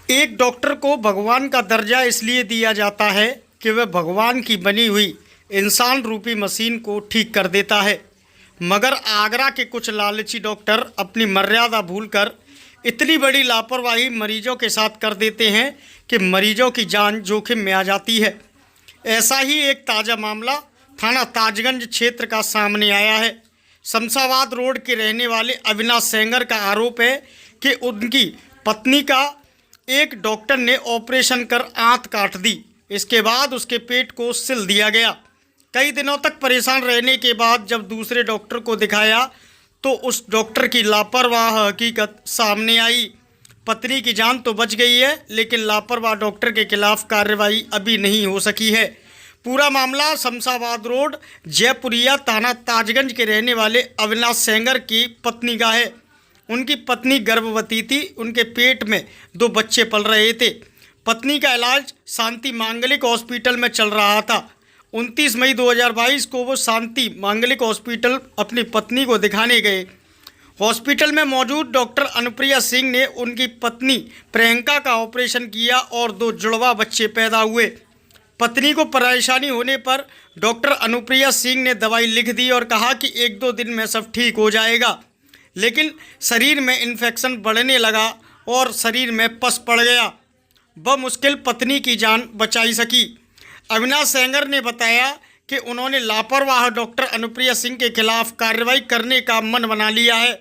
एक डॉक्टर को भगवान का दर्जा इसलिए दिया जाता है कि वह भगवान की बनी हुई इंसान रूपी मशीन को ठीक कर देता है, मगर आगरा के कुछ लालची डॉक्टर अपनी मर्यादा भूलकर इतनी बड़ी लापरवाही मरीजों के साथ कर देते हैं कि मरीजों की जान जोखिम में आ जाती है। ऐसा ही एक ताज़ा मामला थाना ताजगंज क्षेत्र का सामने आया है। शमशाबाद रोड के रहने वाले अविनाश सेंगर का आरोप है कि उनकी पत्नी का एक डॉक्टर ने ऑपरेशन कर आंत काट दी। इसके बाद उसके पेट को सिल दिया गया। कई दिनों तक परेशान रहने के बाद जब दूसरे डॉक्टर को दिखाया तो उस डॉक्टर की लापरवाह हकीकत सामने आई। पत्नी की जान तो बच गई है, लेकिन लापरवाह डॉक्टर के खिलाफ कार्रवाई अभी नहीं हो सकी है। पूरा मामला शमशाबाद रोड जयपुरिया थाना ताजगंज के रहने वाले अविनाश सेंगर की पत्नी का है। उनकी पत्नी गर्भवती थी, उनके पेट में 2 बच्चे पल रहे थे। पत्नी का इलाज शांति मांगलिक हॉस्पिटल में चल रहा था। 29 मई 2022 को वो शांति मांगलिक हॉस्पिटल अपनी पत्नी को दिखाने गए। हॉस्पिटल में मौजूद डॉक्टर अनुप्रिया सिंह ने उनकी पत्नी प्रियंका का ऑपरेशन किया और 2 जुड़वा बच्चे पैदा हुए। पत्नी को परेशानी होने पर डॉक्टर अनुप्रिया सिंह ने दवाई लिख दी और कहा कि 1-2 दिन में सब ठीक हो जाएगा, लेकिन शरीर में इन्फेक्शन बढ़ने लगा और शरीर में पस पड़ गया। बमुश्किल पत्नी की जान बचाई सकी। अविनाश सेंगर ने बताया कि उन्होंने लापरवाह डॉक्टर अनुप्रिया सिंह के खिलाफ कार्रवाई करने का मन बना लिया है।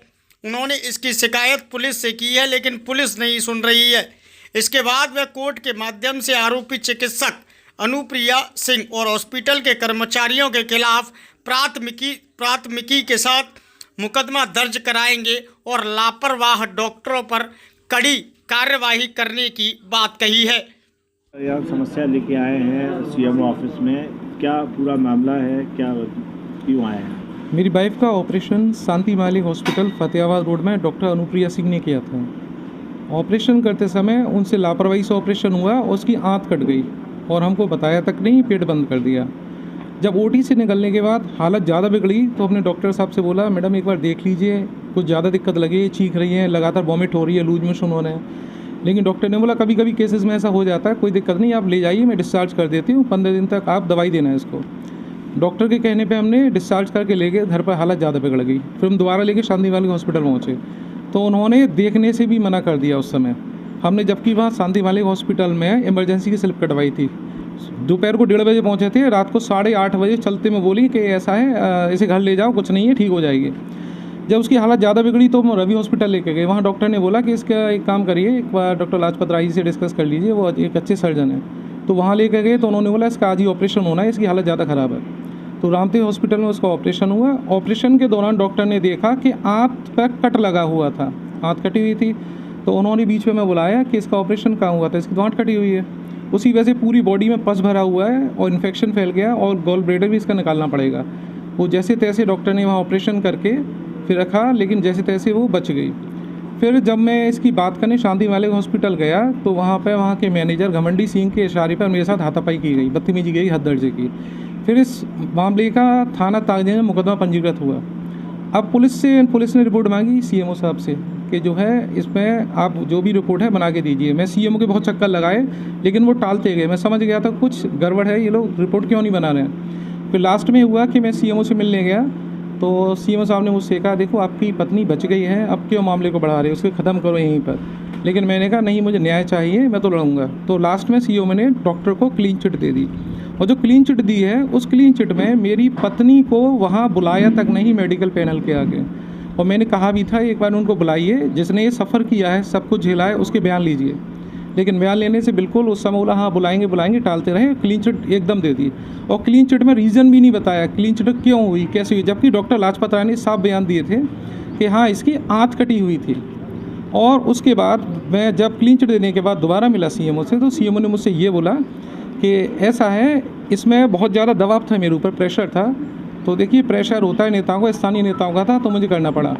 उन्होंने इसकी शिकायत पुलिस से की है, लेकिन पुलिस नहीं सुन रही है। इसके बाद वह कोर्ट के माध्यम से आरोपी चिकित्सक अनुप्रिया सिंह और हॉस्पिटल के कर्मचारियों के खिलाफ प्राथमिकी के साथ मुकदमा दर्ज कराएंगे और लापरवाह डॉक्टरों पर कड़ी कार्यवाही करने की बात कही है। यार समस्या लेके आए हैं सीएमओ ऑफिस में, क्या पूरा मामला है, क्या क्यों आए हैं? मेरी वाइफ का ऑपरेशन शांति मालिक हॉस्पिटल फतेहाबाद रोड में डॉक्टर अनुप्रिया सिंह ने किया था। ऑपरेशन करते समय उनसे लापरवाही से ऑपरेशन हुआ, उसकी आंत कट गई और हमको बताया तक नहीं, पेट बंद कर दिया। जब ओटी से निकलने के बाद हालत ज़्यादा बिगड़ी तो अपने डॉक्टर साहब से बोला, मैडम एक बार देख लीजिए, कुछ ज़्यादा दिक्कत लगी, चीख रही है, लगातार वॉमिट हो रही है, लूज मोशन हो रहे हैं। लेकिन डॉक्टर ने बोला कभी कभी केसेस में ऐसा हो जाता है, कोई दिक्कत नहीं, आप ले जाइए, मैं डिस्चार्ज कर देती हूँ, 15 दिन तक आप दवाई देना है इसको। डॉक्टर के कहने पे हमने डिस्चार्ज करके ले गए घर पर। हालत ज़्यादा बिगड़ गई, फिर हम दोबारा लेके शांति मालिक हॉस्पिटल पहुँचे तो उन्होंने देखने से भी मना कर दिया उस समय। हमने जबकि वहाँ शांति मालिक हॉस्पिटल में इमरजेंसी की स्लिप कटवाई थी। दोपहर को 1:30 बजे पहुँचे थे, रात को 8:30 बजे चलते में बोली कि ऐसा है, इसे घर ले जाओ, कुछ नहीं है, ठीक हो जाएगी। जब उसकी हालत ज़्यादा बिगड़ी तो हम रवि हॉस्पिटल लेके गए। वहाँ डॉक्टर ने बोला कि इसका एक काम करिए, एक बार डॉक्टर लाजपत राय से डिस्कस कर लीजिए, वो एक अच्छे सर्जन है। तो वहाँ लेके गए तो उन्होंने बोला इसका आज ही ऑपरेशन होना है, इसकी हालत ज़्यादा ख़राब है। तो रामदेव हॉस्पिटल में उसका ऑपरेशन हुआ। ऑपरेशन के दौरान डॉक्टर ने देखा कि आंत पर कट लगा हुआ था, आंत कटी हुई थी। तो उन्होंने बीच में बुलाया कि इसका ऑपरेशन कहाँ हुआ था, इसकी गांठ कटी हुई है। उसी वजह से पूरी बॉडी में पस भरा हुआ है और इन्फेक्शन फैल गया और गॉल ब्लैडर भी इसका निकालना पड़ेगा। वो जैसे तैसे डॉक्टर ने वहाँ ऑपरेशन करके फिर रखा, लेकिन जैसे तैसे वो बच गई। फिर जब मैं इसकी बात करने शांति मालिक हॉस्पिटल गया तो वहाँ के मैनेजर घमंडी सिंह के इशारे पर मेरे साथ हाथापाई की गई, बदतमीजी गई, हद दर्जे की। फिर इस मामले का थाना ताजगंज में मुकदमा पंजीकृत हुआ। अब पुलिस ने रिपोर्ट मांगी सीएमओ साहब से कि जो है इसमें आप जो भी रिपोर्ट है बना के दीजिए। मैं सीएमओ के बहुत चक्कर लगाए, लेकिन वो टालते गए। मैं समझ गया था कुछ गड़बड़ है, ये लोग रिपोर्ट क्यों नहीं बना रहे हैं। फिर लास्ट में हुआ कि मैं सीएमओ से मिलने गया तो सीएमओ साहब ने मुझसे कहा, देखो आपकी पत्नी बच गई है, अब क्यों मामले को बढ़ा रहे हो, उसको ख़त्म करो यहीं पर। लेकिन मैंने कहा नहीं, मुझे न्याय चाहिए, मैं तो लड़ूंगा। तो लास्ट में सीएमओ ने डॉक्टर को क्लीन चिट दे दी, और जो क्लीन चिट दी है उस क्लीन चिट में मेरी पत्नी को वहाँ बुलाया तक नहीं मेडिकल पैनल के आगे। और मैंने कहा भी था एक बार उनको बुलाइए, जिसने ये सफ़र किया है, सब कुछ झेला है, उसके बयान लीजिए। लेकिन बयान लेने से बिल्कुल उस समय बोला हाँ बुलाएंगे, टालते रहे। क्लीन चिट एकदम दे दी, और क्लीन चिट में रीज़न भी नहीं बताया क्लीन चिट क्यों हुई, कैसे हुई। जबकि डॉक्टर लाजपत राय ने साफ बयान दिए थे कि हाँ इसकी आंत कटी हुई थी। और उसके बाद मैं जब क्लीन चिट देने के बाद दोबारा मिला सीएमओ से, तो सीएमओ ने मुझसे ये बोला कि ऐसा है, इसमें बहुत ज़्यादा दबाव था मेरे ऊपर, प्रेशर था। तो देखिए प्रेशर होता है नेताओं का, स्थानीय नेताओं का था, तो मुझे करना पड़ा।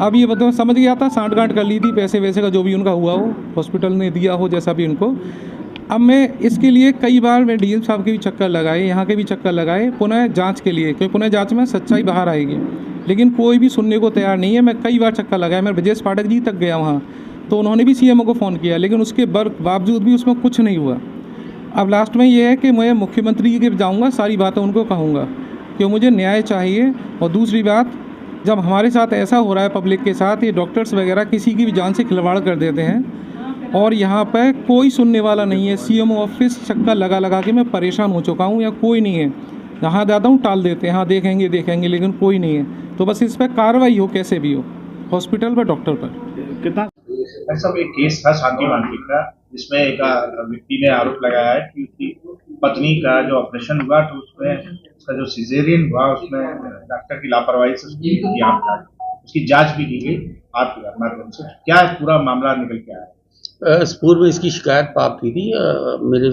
अब ये मतलब समझ गया था, सांठ-गांठ कर ली थी, पैसे वैसे का जो भी उनका हुआ हो, हॉस्पिटल ने दिया हो, जैसा भी उनको। अब मैं इसके लिए कई बार मैं डीएम साहब के भी चक्कर लगाए, यहाँ के भी चक्कर लगाए, पुनः जांच के लिए, क्योंकि पुनः जांच में सच्चाई बाहर आएगी। लेकिन कोई भी सुनने को तैयार नहीं है। मैं कई बार चक्कर लगाया, मैं ब्रजेश पाठक जी तक गया वहाँ, तो उन्होंने भी सीएमओ को फ़ोन किया, लेकिन उसके बावजूद भी उसमें कुछ नहीं हुआ। अब लास्ट में ये है कि मैं मुख्यमंत्री के जाऊंगा, सारी बातें उनको कहूँगा कि मुझे न्याय चाहिए। और दूसरी बात, जब हमारे साथ ऐसा हो रहा है पब्लिक के साथ, ये डॉक्टर्स वगैरह किसी की भी जान से खिलवाड़ कर देते हैं और यहाँ पे कोई सुनने वाला नहीं है। सीएमओ ऑफिस चक्कर लगा लगा के मैं परेशान हो चुका हूँ, यहाँ कोई नहीं है। जहाँ जाता हूँ टाल देते हैं, हाँ देखेंगे देखेंगे, लेकिन कोई नहीं है। तो बस इस पर कार्रवाई हो कैसे भी हो, हॉस्पिटल पर, डॉक्टर पर। कितना सब एक केस था शांति मानसिक का, जिसमें एक व्यक्ति ने आरोप लगाया है कि उसकी पत्नी का जो ऑपरेशन हुआ तो उसमें उसका जो सिजेरियन हुआ उसमें डॉक्टर की लापरवाही से उसकी जांच भी की गई आपके माध्यम से। क्या पूरा मामला निकल के आया? पूर्व में इसकी शिकायत प्राप्त की थी। मेरे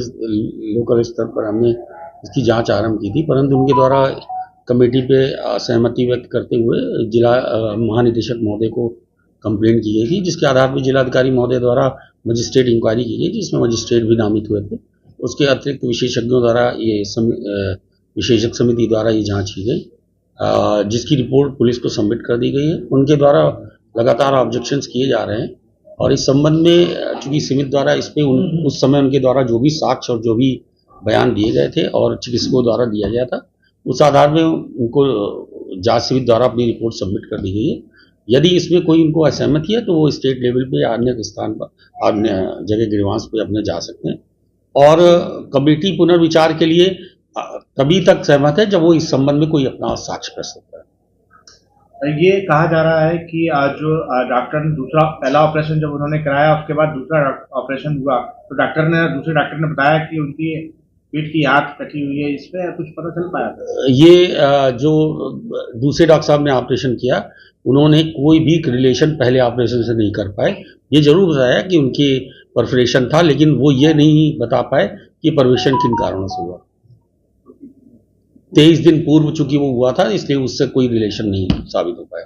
लोकल स्तर पर हमने इसकी जांच आरंभ की थी, परंतु उनके द्वारा कमेटी पे सहमति व्यक्त करते हुए जिला महानिदेशक महोदय को कंप्लेंट की गई थी, जिसके आधार पर जिलाधिकारी महोदय द्वारा मजिस्ट्रेट इंक्वायरी की गई, जिसमें मजिस्ट्रेट भी नामित हुए थे। उसके अतिरिक्त विशेषज्ञों द्वारा ये विशेषज्ञ समिति द्वारा ये जांच की गई, जिसकी रिपोर्ट पुलिस को सबमिट कर दी गई है। उनके द्वारा लगातार ऑब्जेक्शंस किए जा रहे हैं और इस संबंध में चूंकि समिति द्वारा इस पर उस समय उनके द्वारा जो भी साक्ष्य और जो भी बयान दिए गए थे और चिकित्सकों द्वारा दिया गया था, उस आधार में उनको जांच समिति द्वारा अपनी रिपोर्ट सबमिट कर दी गई है। यदि इसमें कोई उनको असहमति है तो वो स्टेट लेवल पे या अन्य स्थान पर, अन्य जगह ग्रीवांस पे अपने जा सकते हैं। और कमेटी पुनर्विचार के लिए तभी तक सहमत है जब वो इस संबंध में कोई अपना साक्ष्य प्रस्तुत करे। ये कहा जा रहा है कि आज जो डॉक्टर ने पहला ऑपरेशन जब उन्होंने कराया, उसके बाद दूसरा ऑपरेशन हुआ तो दूसरे डॉक्टर ने बताया कि उनकी पीठ की हाथ कटी हुई है। इसमें कुछ पता चल पाया? ये जो दूसरे डॉक्टर साहब ने ऑपरेशन किया, उन्होंने कोई भी रिलेशन पहले ऑपरेशन से नहीं कर पाए। ये जरूर बताया कि उनकी परफोरेशन था, लेकिन वो ये नहीं बता पाए कि परफोरेशन किन कारणों से हुआ। 23 दिन पूर्व चूंकि वो हुआ था, इसलिए उससे कोई रिलेशन नहीं साबित हो पाया।